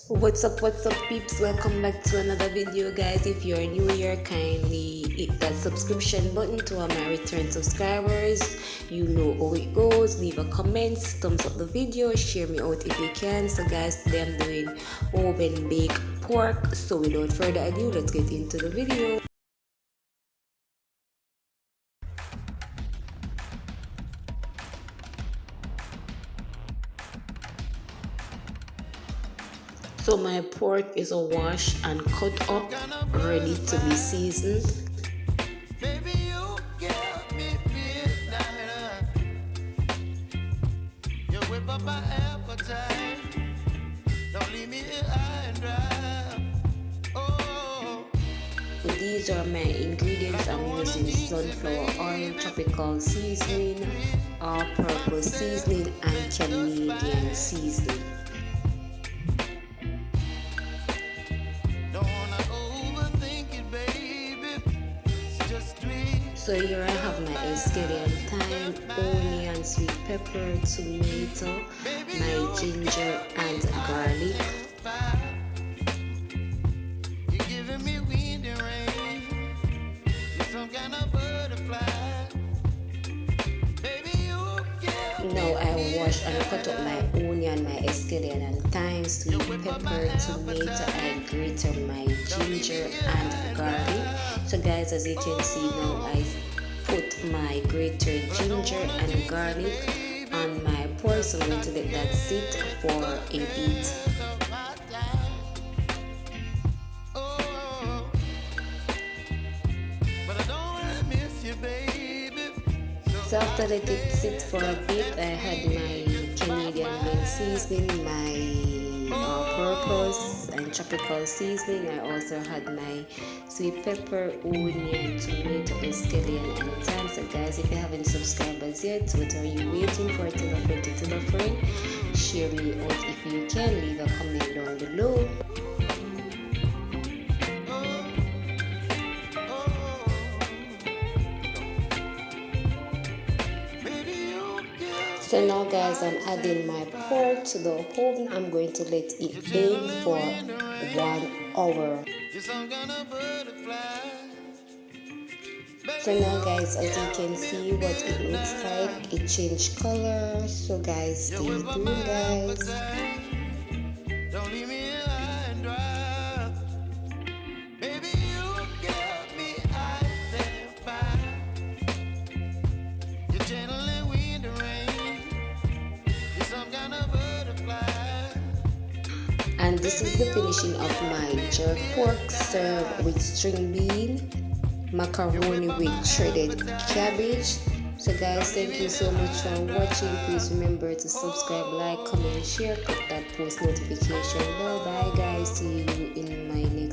What's up peeps, welcome back to another video guys. If you're new here, kindly hit that subscription button. To all my return subscribers, you know how it goes. Leave a comment, thumbs up the video, share me out if you can. So guys, today I'm doing oven baked pork. So without further ado, let's get into the video. So my pork is a wash and cut up, ready to be seasoned. These are my ingredients. I'm using sunflower oil, tropical seasoning, all-purpose seasoning, and Canadian seasoning. So here I have my skellion, thyme, onion, sweet pepper, tomato, my ginger and garlic. Now I wash and cut up my onion, my skellion and thyme, sweet pepper, tomato. I grated my ginger and garlic. So guys, as you can see now, I put my grated ginger and garlic on my pork. So I'm going to let that sit for a bit. So after let it sit for a bit, I had my Canadian blend seasoning, my all-purpose and tropical seasoning. I also had my sweet pepper, onion, tomato, scallion, and thyme. So guys, if you haven't subscribed as yet, what are you waiting for? Tell a friend, share me out if you can, leave a comment down below. So now guys, I'm adding my pork to the oven. I'm going to let it bake for 1 hour. So now guys, as you can see what it looks like, it changed color. So guys, stay tuned guys. And this is the finishing of my jerk pork, served with string bean, macaroni with shredded cabbage. So guys, thank you so much for watching. Please remember to subscribe, like, comment, share, click that post notification bell. Bye guys, see you in my next